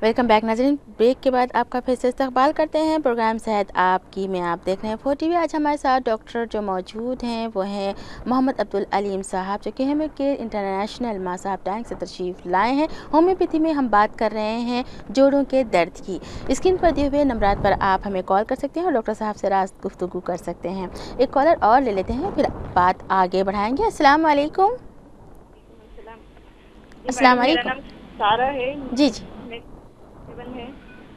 Welcome back नाज़रीन। Break के बाद आपका फिर से इस्तकबाल करते हैं प्रोग्राम सेहत आपकी में। आप देख रहे हैं 4 TV। आज हमारे साथ डॉक्टर जो मौजूद हैं वो हैं मोहम्मद अब्दुल अलीम साहब, जो कि होम्यो केयर इंटरनेशनल मां साहब टैंक से तशरीफ़ लाए हैं। होम्योपैथी में हम बात कर रहे हैं जोड़ों के दर्द की। स्क्रीन पर दिए हुए नंबरात पर आप हमें कॉल कर सकते हैं और डॉक्टर साहब से रास्त गुफ्तगू कर सकते हैं। एक कॉलर और ले लेते हैं, फिर बात आगे बढ़ाएंगे। अस्सलाम वालेकुम। अस्सलाम वालेकुम। सारा है जी जी। है।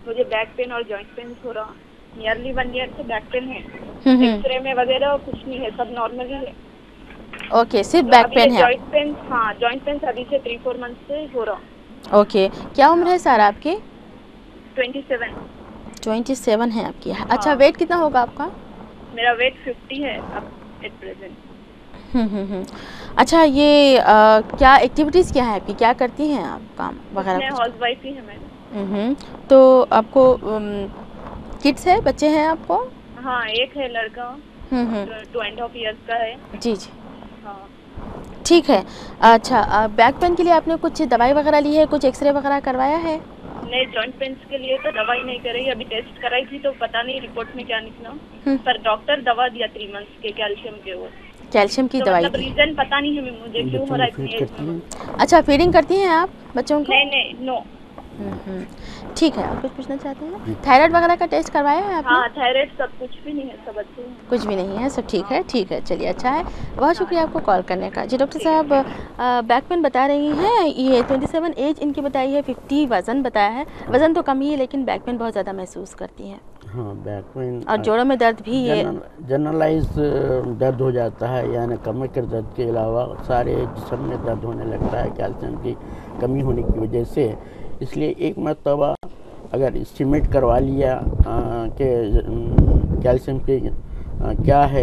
मुझे बैक पेन और जॉइंट पेन हो रहा, नियरली 1 ईयर से बैक पेन है। एक्सरे में वगैरह कुछ नहीं है, सब नॉर्मल ही है। ओके, सिर्फ बैक पेन है। जॉइंट पेन, हाँ जॉइंट पेन अभी से 3-4 मंथ से हो रहा। ओके, क्या उम्र है सर आपकी? 27 है आपकी। अच्छा, वेट कितना होगा आपका? मेरा वेट 50 है अब एट प्रेजेंट। अच्छा, ये क्या एक्टिविटीज़ क्या है आपकी, क्या करती हैं आप काम वगैरह? हाउसवाइफ ही है मैं। तो आपको किड्स है, बच्चे हैं आपको? हाँ, एक है लड़का 2.5 इयर्स का है। जी जी, हाँ ठीक है। अच्छा, बैक पेन के लिए आपने कुछ दवाई वगैरह ली है, कुछ एक्सरे वगैरह करवाया है? नहीं, जॉइंट पेन के लिए तो दवाई नहीं कराई, अभी टेस्ट कराई थी तो पता नहीं रिपोर्ट में क्या निकला। पर डॉक्टर दवा दिया 3 मंथ्स के कैल्शियम के, वो कैल्शियम की तो दवाई मतलब दी। रीजन पता नहीं है मुझे क्यों हो रहा है। अच्छा, फीडिंग करती हैं आप बच्चों को? नहीं नो। ठीक है। आप कुछ पूछना चाहते हैं? थायराइड वगैरह का टेस्ट करवाया है आपने? हाँ, थायराइड सब कुछ भी नहीं है, सब अच्छे हैं। कुछ भी नहीं है, सब ठीक है। ठीक है, चलिए, अच्छा है। बहुत शुक्रिया आपको कॉल करने का। जी डॉक्टर साहब, बैक पेन बता रही हैं, ये 27 एज इनकी बताई है, 50 वज़न बताया है। वज़न तो कम ही है लेकिन बैक पेन बहुत ज़्यादा महसूस करती हैं। हाँ, बैक पेन और जोड़ों में दर्द भी ये जनरलाइज दर्द हो जाता है, यानी कमर के दर्द के अलावा सारे जिस्म में दर्द होने लगता है कैल्शियम की कमी होने की वजह से। इसलिए एक मरतबा अगर एस्टिमेट करवा लिया कि कैल्शियम के क्या है,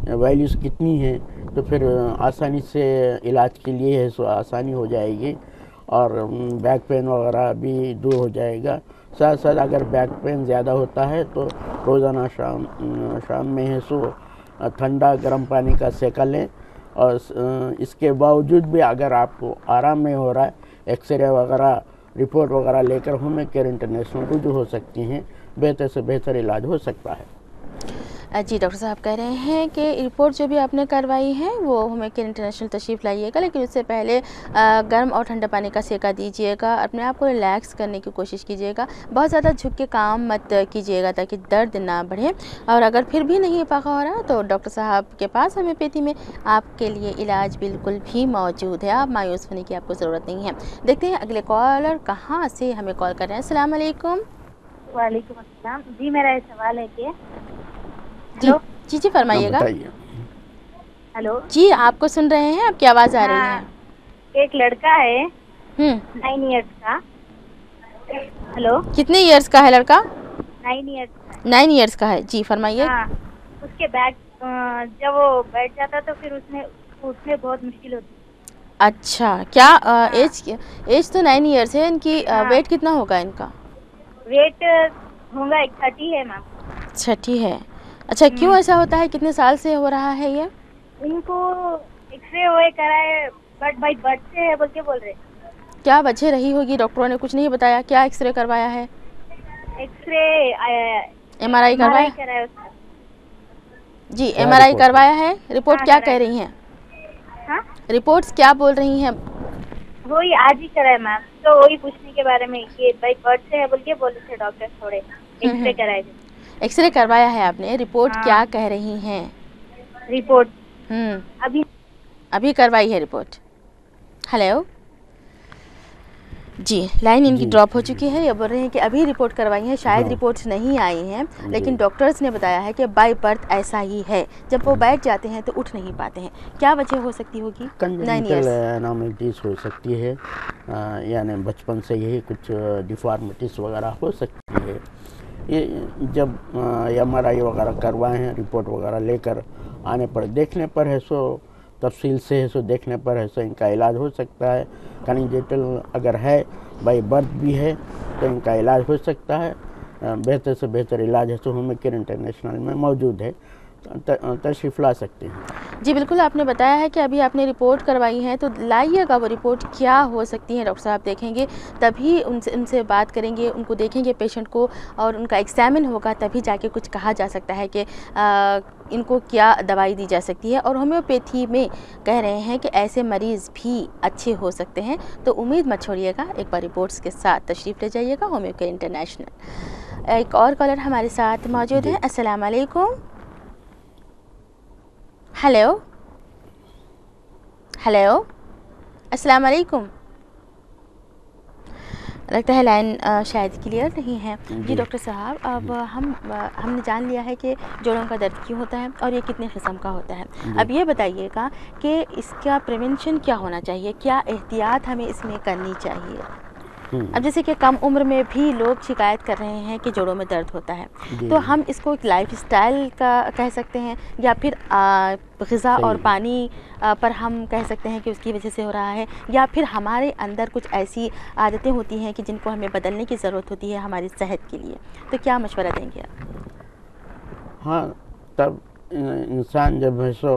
वैल्यूज़ कितनी है, तो फिर आसानी से इलाज के लिए है सो आसानी हो जाएगी और बैक पेन वगैरह भी दूर हो जाएगा। साथ साथ अगर बैक पेन ज़्यादा होता है तो रोज़ाना शाम में है सो ठंडा गर्म पानी का सेका लें। और इसके बावजूद भी अगर आपको आराम नहीं हो रहा है, एक्सरे वगैरह रिपोर्ट वगैरह लेकर होम्यो केयर इंटरनेशनल रुजू हो सकती हैं, बेहतर से बेहतर इलाज हो सकता है। जी डॉक्टर साहब कह रहे हैं कि रिपोर्ट जो भी आपने करवाई है वो होम्यो केयर इंटरनेशनल तशरीफ़ लाइएगा, लेकिन उससे पहले गर्म और ठंडा पानी का सेका दीजिएगा। अपने आप को रिलैक्स करने की कोशिश कीजिएगा, बहुत ज़्यादा झुक के काम मत कीजिएगा ताकि दर्द ना बढ़े। और अगर फिर भी नहीं पका हो रहा तो डॉक्टर साहब के पास होम्योपैथी में आपके लिए इलाज बिल्कुल भी मौजूद है। आप मायूस होने की आपको ज़रूरत नहीं है। देखते हैं अगले कॉलर कहाँ से हमें कॉल कर रहे हैं। अस्सलाम वालेकुम। वालेकुम अस्सलाम। जी, मेरा सवाल है कि जी जी फरमाइएगा। हेलो जी, आपको सुन रहे हैं, आपकी आवाज़ आ रही है। एक लड़का है 9 इयर्स का। हेलो, कितने इयर्स का है लड़का? 9 इयर्स का। 9 इयर्स का है, जी फरमाइए। हाँ, उसके बैक जब वो बैठ जाता तो फिर उसमें बहुत मुश्किल होती। अच्छा, क्या एज तो 9 इयर्स है इनकी। वेट कितना होगा इनका? वेट होगा 30 है मैम। 60 है। अच्छा, क्यों ऐसा होता है, कितने साल से हो रहा है ये? इनको एक्सरे हुए कराए बट भाई बर्थ से है बोल के बोल रहे। क्या वजह रही होगी, डॉक्टरों ने कुछ नहीं बताया? क्या एक्सरे करवाया है? एक्सरे MRI करवाया? जी, MRI करवाया है। रिपोर्ट क्या कह रही हैं? रिपोर्ट्स क्या बोल रही हैं? वही आज ही कराए मैम, तो वही पूछने के बारे में कि भाई बर्थ से है बोल के बोले थे डॉक्टर, थोड़े एक्सरे कराए। एक्सरे करवाया है आपने, रिपोर्ट क्या कह रही हैं? रिपोर्ट अभी करवाई है रिपोर्ट। हेलो जी, लाइन इनकी ड्रॉप हो चुकी है। ये बोल रहे हैं कि अभी रिपोर्ट करवाई है, शायद रिपोर्ट्स नहीं आई हैं, लेकिन डॉक्टर्स ने बताया है कि बाय बर्थ ऐसा ही है, जब वो बैठ जाते हैं तो उठ नहीं पाते हैं। क्या वजह हो सकती होगी? कंजेनिटल एनॉमलीज़ हो सकती है, यानी बचपन से यही कुछ डिफॉर्मिटीज़ वगैरह हो सकती है। ये जब MRI वगैरह करवाए हैं, रिपोर्ट वगैरह लेकर आने पर देखने पर है सो तफसील से है सो देखने पर है सो इनका इलाज हो सकता है। कंजेनिटल अगर है, बाय बर्थ भी है, तो इनका इलाज हो सकता है। बेहतर से बेहतर इलाज है सो होम्यो केयर इंटरनेशनल में मौजूद है। तशरीफ़ ला सकते हैं। जी बिल्कुल, आपने बताया है कि अभी आपने रिपोर्ट करवाई है, तो लाइएगा वो रिपोर्ट क्या हो सकती है, डॉक्टर साहब देखेंगे, तभी उनसे बात करेंगे, उनको देखेंगे पेशेंट को और उनका एग्ज़ामिन होगा, तभी जाके कुछ कहा जा सकता है कि इनको क्या दवाई दी जा सकती है। और होम्योपैथी में कह रहे हैं कि ऐसे मरीज़ भी अच्छे हो सकते हैं, तो उम्मीद मत छोड़िएगा, एक बार रिपोर्ट्स के साथ तशरीफ़ ले जाइएगा होम्यो केयर इंटरनेशनल। एक और कॉलर हमारे साथ मौजूद है। अस्सलाम वालेकुम। हेलो हेलो, अस्सलाम वालेकुम। लगता है लाइन शायद क्लियर नहीं है। जी डॉक्टर साहब, अब हमने जान लिया है कि जोड़ों का दर्द क्यों होता है और ये कितने किस्म का होता है। अब ये बताइएगा कि इसका प्रिवेंशन क्या होना चाहिए, क्या एहतियात हमें इसमें करनी चाहिए। अब जैसे कि कम उम्र में भी लोग शिकायत कर रहे हैं कि जोड़ों में दर्द होता है, तो हम इसको एक लाइफस्टाइल का कह सकते हैं या फिर ग़िज़ा और पानी पर हम कह सकते हैं कि उसकी वजह से हो रहा है, या फिर हमारे अंदर कुछ ऐसी आदतें होती हैं कि जिनको हमें बदलने की ज़रूरत होती है हमारी सेहत के लिए। तो क्या मशवरा देंगे आप? हाँ, तब इंसान जब है सो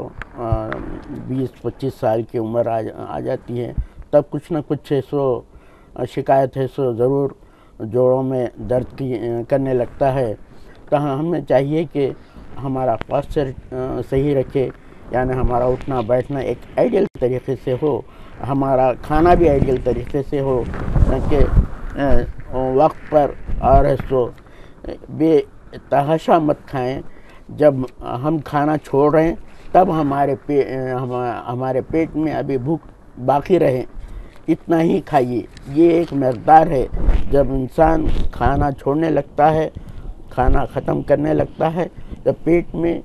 20-25 साल की उम्र आ जाती है, तब कुछ ना कुछ है सो शिकायत है सो ज़रूर जोड़ों में दर्द की करने लगता है। तो हमें चाहिए कि हमारा पोस्चर सही रखे, यानी हमारा उठना बैठना एक आइडियल तरीके से हो, हमारा खाना भी आइडियल तरीके से हो, कि वक्त पर और है सो बेतहाशा मत खाएं। जब हम खाना छोड़ रहे हैं तब हमारे पेट में अभी भूख बाकी रहे, इतना ही खाइए। ये एक मकदार है। जब इंसान खाना छोड़ने लगता है, खाना ख़त्म करने लगता है, तो पेट में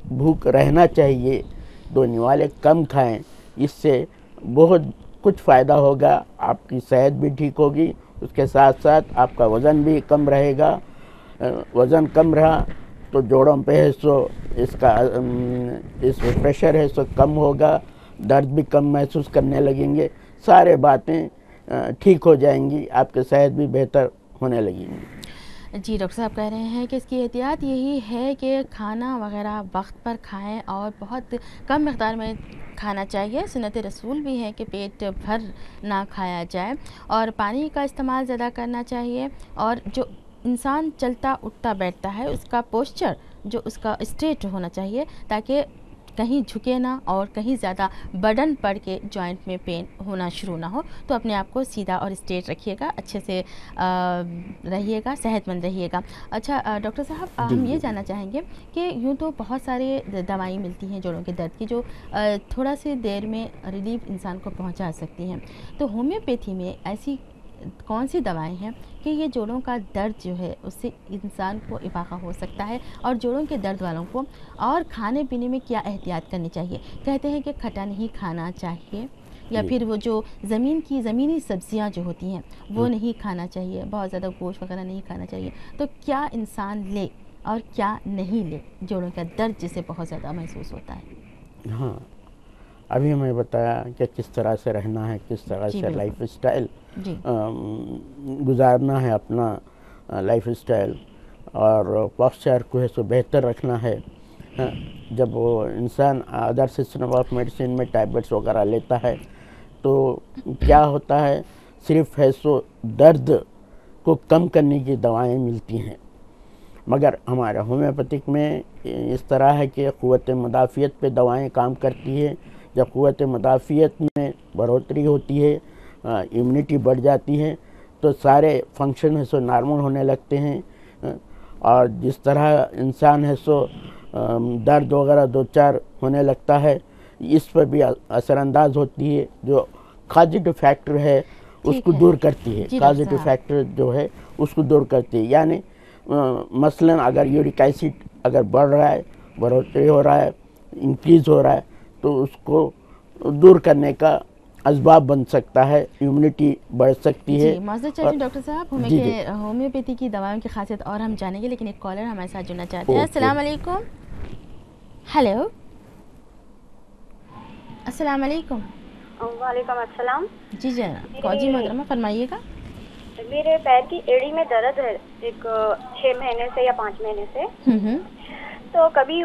भूख रहना चाहिए। दो निवाले कम खाएं, इससे बहुत कुछ फ़ायदा होगा। आपकी सेहत भी ठीक होगी, उसके साथ साथ आपका वज़न भी कम रहेगा। वज़न कम रहा तो जोड़ों पे है सो इस प्रेशर है सो कम होगा, दर्द भी कम महसूस करने लगेंगे, सारे बातें ठीक हो जाएंगी, आपकी सेहत भी बेहतर होने लगेंगी। जी डॉक्टर साहब कह रहे हैं कि इसकी एहतियात यही है कि खाना वगैरह वक्त पर खाएं और बहुत कम मकदार में खाना चाहिए। सुन्नत रसूल भी है कि पेट भर ना खाया जाए और पानी का इस्तेमाल ज़्यादा करना चाहिए। और जो इंसान चलता उठता बैठता है उसका पोस्चर जो उसका स्ट्रेट होना चाहिए, ताकि कहीं झुके ना और कहीं ज़्यादा बर्डन पड़ के जॉइंट में पेन होना शुरू ना हो। तो अपने आप को सीधा और स्ट्रेट रखिएगा, अच्छे से रहिएगा, सेहतमंद रहिएगा। अच्छा डॉक्टर साहब, हम ये जानना चाहेंगे कि यूँ तो बहुत सारे दवाई मिलती हैं जोड़ों के दर्द की, जो थोड़ा सी देर में रिलीफ इंसान को पहुंचा सकती हैं। तो होम्योपैथी में ऐसी कौन सी दवाएं हैं कि ये जोड़ों का दर्द जो है उससे इंसान को इफाका हो सकता है, और जोड़ों के दर्द वालों को और खाने पीने में क्या एहतियात करनी चाहिए? कहते हैं कि खट्टा नहीं खाना चाहिए, या फिर वो जो ज़मीनी सब्जियां जो होती हैं वो नहीं खाना चाहिए, बहुत ज़्यादा गोश्त वगैरह नहीं खाना चाहिए। तो क्या इंसान ले और क्या नहीं ले जोड़ों का दर्द जिसे बहुत ज़्यादा महसूस होता है? हाँ, अभी हमें बताया कि किस तरह से रहना है, किस तरह से लाइफ स्टाइल गुजारना है, अपना लाइफ स्टाइल और पोस्चर को है सो बेहतर रखना है। जब वो इंसान अदर सिस्टम ऑफ मेडिसिन में टैबलेट्स वगैरह लेता है तो क्या होता है, सिर्फ है सो दर्द को कम करने की दवाएं मिलती हैं। मगर हमारे होम्योपैथिक में इस तरह है कि क़ुव्वत मुदाफ़ियत पे दवाएं काम करती है। जब क़ुव्वत मुदाफ़ियत में बढ़ोतरी होती है, इम्यूनिटी बढ़ जाती है, तो सारे फंक्शन है सो नॉर्मल होने लगते हैं। और जिस तरह इंसान है सो दर्द वगैरह दो चार होने लगता है, इस पर भी असरअंदाज होती है। जो काजिटिव फैक्टर है उसको दूर करती है, काजिटिव फैक्टर जो है उसको दूर करती है। यानी मसलन अगर यूरिक एसिड अगर बढ़ रहा है, बढ़ोतरी हो रहा है, इंक्रीज़ हो रहा है, तो उसको दूर करने का असबाब बन सकता है, इम्यूनिटी बढ़ सकती है। डॉक्टर साहब, होम्योपैथी की दवाओं की खासियत और हम जानेंगे, लेकिन एक कॉलर हमारे साथ जुड़ना चाहते हैं। अस्सलाम वालेकुम। हेलो, अस्सलाम वालेकुम। वालेकुम अस्सलाम। जी जी मोहतरमा, फरमाइएगा। मेरे पैर की एड़ी में दर्द है एक 6 महीने से या 5 महीने से। तो कभी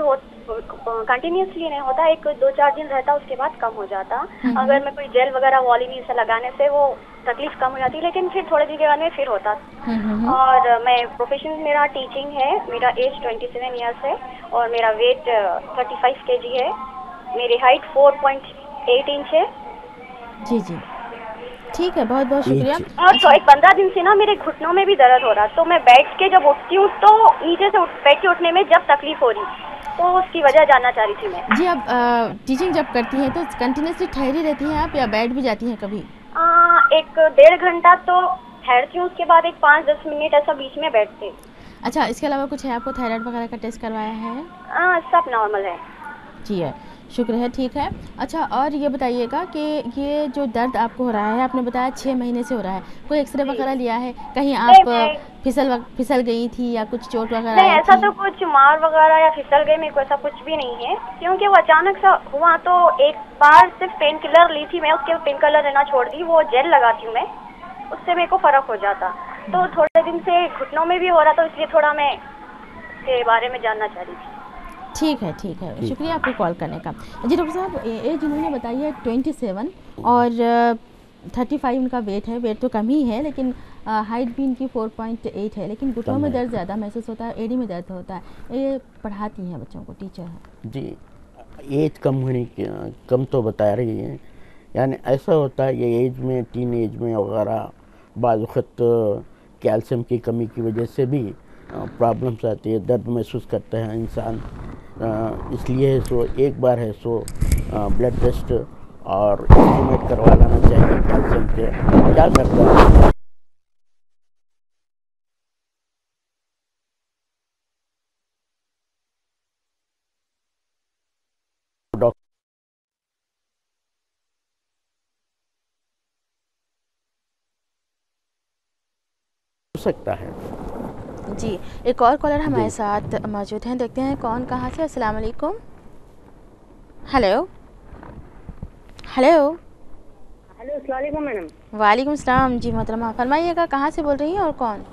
कंटिन्यूसली नहीं होता, एक 2-4 दिन रहता, उसके बाद कम हो जाता। अगर मैं कोई जेल वगैरह वॉलिनी से लगाने से वो तकलीफ कम हो जाती, लेकिन फिर थोड़े दिन के बाद में फिर होता। और मैं प्रोफेशन मेरा टीचिंग है, मेरा एज 27 ईयर्स है और मेरा वेट 35 kg है, मेरी हाइट 4.8 इंच है। जी जी, ठीक है, बहुत बहुत शुक्रिया। और तो एक 15 दिन से ना मेरे घुटनों में भी दर्द हो रहा, तो मैं बैठ के जब उठती हूँ तो नीचे से बैठ के उठने में जब तकलीफ हो रही, तो उसकी वजह जानना चाह रही थी मैं। जी, आप टीचिंग जब करती हैं तो कंटिन्यूसली ठहरी रहती हैं आप या बैठ भी जाती हैं कभी? 1-1.5 घंटा तो ठहरती हूँ, उसके बाद एक 5-10 मिनट ऐसा बीच में बैठते। अच्छा, इसके अलावा कुछ है आपको? थायराइड वगैरह का टेस्ट करवाया है? सब नॉर्मल है। जी है, शुक्र है, ठीक है। अच्छा, और ये बताइएगा कि ये जो दर्द आपको हो रहा है, आपने बताया 6 महीने से हो रहा है, कोई एक्सरे वगैरह लिया है? कहीं आप फिसल गई थी या कुछ चोट वगैरह नहीं, आई ऐसा थी? तो कुछ मार वगैरह या फिसल गई, मेरे को ऐसा कुछ भी नहीं है, क्योंकि वो अचानक सा हुआ। तो एक बार सिर्फ पेन किलर ली थी मैं, उसके पेन किलर लेना छोड़ दी, वो जेल लगाती हूँ मैं, उससे मेरे को फर्क हो जाता। तो थोड़े दिन से घुटनों में भी हो रहा था, इसलिए थोड़ा मैं इसके बारे में जानना चाह रही थी। ठीक है, ठीक है, शुक्रिया आपको कॉल करने का। जी डॉक्टर साहब, एज उन्होंने बताई है 27 और 35 उनका वेट है। वेट तो कम ही है, लेकिन हाइट भी इनकी 4.8 है, लेकिन घुटनों में दर्द ज़्यादा महसूस होता है, एड़ी में दर्द होता है। ये पढ़ाती हैं बच्चों को, टीचर हैं जी। एज कम तो बता रही हैं, यानी ऐसा होता है ये एज में, टीन एज में वगैरह बाज़ वक़्त कैल्शियम की कमी की वजह से भी प्रॉब्लम्स आती है, दर्द महसूस करता है इंसान। इसलिए सो एक बार है सो ब्लड टेस्ट और एस्टिमेट करवा लाना चाहिए कैल्शियम के। क्या करता है डॉक्टर हो सकता है। जी। एक और कॉलर हमारे साथ मौजूद हैं, देखते हैं कौन कहाँ से। अस्सलाम वालेकुम। Hello hello. हेलो, अस्सलाम वालेकुम मैडम। वालेकुम सलाम। जी मोहतरमा, फरमाइएगा कहाँ से बोल रही हैं और कौन?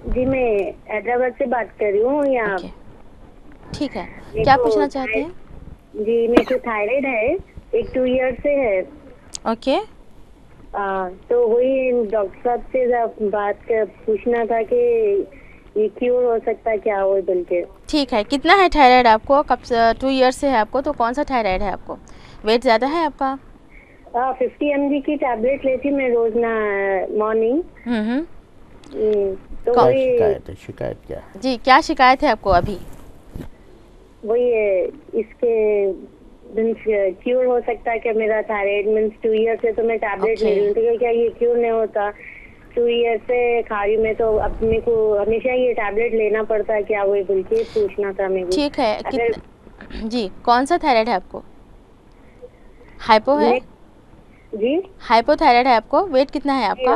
जी, मैं हैदराबाद से बात कर रही हूँ। यहाँ ओके, ठीक है, क्या पूछना चाहते हैं? जी, मेरे को थायराइड है, एक 2 ईयर से है। ओके, तो वही डॉक्टर साहब से बात कर पूछना था कि ये क्योर हो सकता है क्या हो बोल के। ठीक है। कितना है थायराइड आपको? कब से? 2 ईयर से है आपको, तो कौन सा थायराइड है आपको? वेट ज़्यादा है आपका? 50 mg की टैबलेट लेती मैं रोज ना मॉर्निंग। तो क्या वही शिकायत क्या है? जी, क्या शिकायत है आपको अभी? वही इसके मीन्स क्योर हो सकता है कि मेरा थायराइड मीन्स 2 ईयर से तो मैं टैबलेट ले रही हूँ, तो क्या ये क्योर नहीं होता? 2 ईयर से खा रही मैं, तो अब मेरे को हमेशा ये टैबलेट लेना पड़ता है क्या? वही बोल के पूछना था मेरे को। ठीक है। जी, कौन सा थायराइड है आपको? हाइपो है? जी, हाइपोथायराइड है आपको? वेट कितना है आपका?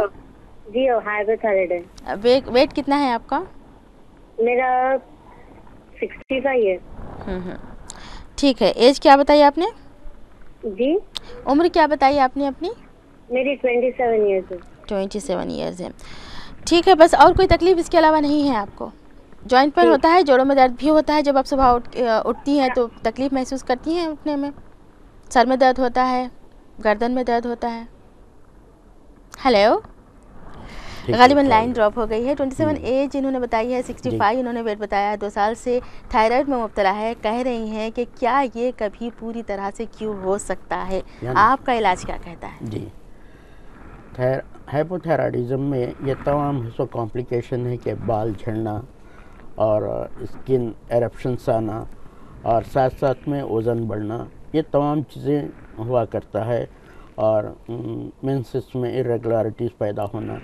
जी हाइपोथायराइड है। वेट कितना है आपका? मेरा 65 है। ठीक है। एज क्या बताई आपने? जी, उम्र क्या बताई आपने अपनी? मेरी 27 ईयर्स है। 27 ईयर्स है, ठीक है। बस और कोई तकलीफ इसके अलावा नहीं है आपको? जॉइंट पेन होता है, जोड़ों में दर्द भी होता है, जब आप सुबह उठती हैं तो तकलीफ महसूस करती हैं उठने में? सर में दर्द होता है, गर्दन में दर्द होता है? हेलो, गालिबन लाइन ड्रॉप हो गई है। 27 एज इन्होंने बताई है, 65 इन्होंने वेट बताया है, 2 साल से थायराइड में मुब्तला है। कह रही हैं कि क्या ये कभी पूरी तरह से क्योर हो सकता है? आपका इलाज क्या कहता है? जी, हाइपोथायराइडिज्म में ये तमाम हिस्सों कॉम्प्लिकेशन है कि बाल झड़ना और स्किन एरप्शंस आना और साथ साथ में वज़न बढ़ना, ये तमाम चीज़ें हुआ करता है। और मेंसेस में इरेगुलरिटीज़ पैदा होना,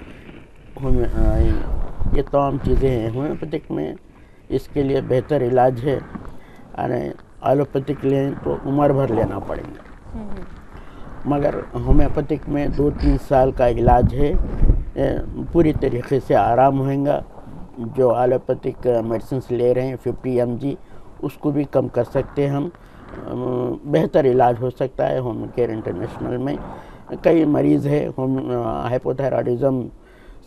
ये तमाम चीज़ें हैं। होम्योपैथिक में इसके लिए बेहतर इलाज है, यानी एलोपैथिक लें तो उम्र भर लेना पड़ेगा, मगर होम्योपैथिक में 2-3 साल का इलाज है, पूरी तरीके से आराम होएगा। जो एलोपैथिक मेडिसिन ले रहे हैं 50 mg, उसको भी कम कर सकते हैं हम, बेहतर इलाज हो सकता है। होम केयर इंटरनेशनल में कई मरीज़ है हाइपोथायराइडिज्म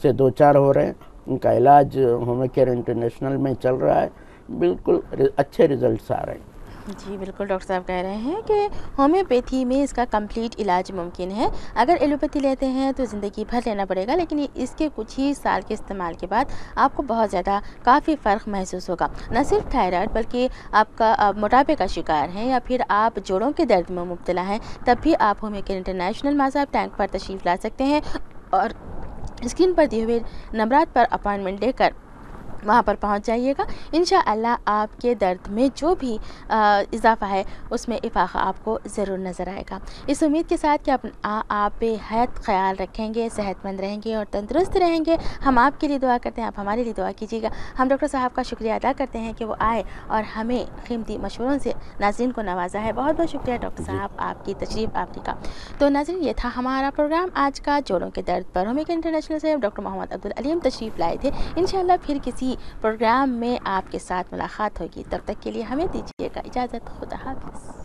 से 2-4 हो रहे हैं, उनका इलाज होम केयर इंटरनेशनल में चल रहा है, बिल्कुल अच्छे रिजल्ट्स आ रहे हैं। जी बिल्कुल, डॉक्टर साहब कह रहे हैं कि होम्योपैथी में इसका कंप्लीट इलाज मुमकिन है। अगर एलोपैथी लेते हैं तो ज़िंदगी भर लेना पड़ेगा, लेकिन इसके कुछ ही साल के इस्तेमाल के बाद आपको बहुत ज़्यादा काफ़ी फ़र्क महसूस होगा। न सिर्फ थायराइड बल्कि आपका मोटापे का शिकार हैं या फिर आप जोड़ों के दर्द में मुब्तला हैं, तब भी आप होम्यो केयर इंटरनेशनल माज़ाब टैंक पर तशरीफ़ ला सकते हैं और स्क्रीन पर दिए हुए नंबरात पर अपॉइंटमेंट लेकर वहाँ पर पहुँच जाइएगा। इंशाअल्लाह आपके दर्द में जो भी इजाफ़ा है उसमें इफ़ाक़ा आपको ज़रूर नज़र आएगा। इस उम्मीद के साथ कि आप बेहद ख़्याल रखेंगे, सेहतमंद रहेंगे और तंदुरुस्त रहेंगे। हम आपके लिए दुआ करते हैं, आप हमारे लिए दुआ कीजिएगा। हम डॉक्टर साहब का शुक्रिया अदा करते हैं कि वो आए और हमें कीमती मशवरों से नाज़रीन को नवाजा है। बहुत बहुत शुक्रिया डॉक्टर साहब, आपकी तशरीफ़ आपने का। तो नाज़रीन, ये था हमारा प्रोग्राम आज का जोड़ों के दर्द पर। होम्यो केयर इंटरनेशनल से डॉक्टर मोहम्मद अब्दुल अलीम तशरीफ़ लाए थे। इंशाअल्लाह फिर किसी प्रोग्राम में आपके साथ मुलाकात होगी। तब तक के लिए हमें दीजिएगा इजाज़त। खुदा हाफ़िज़।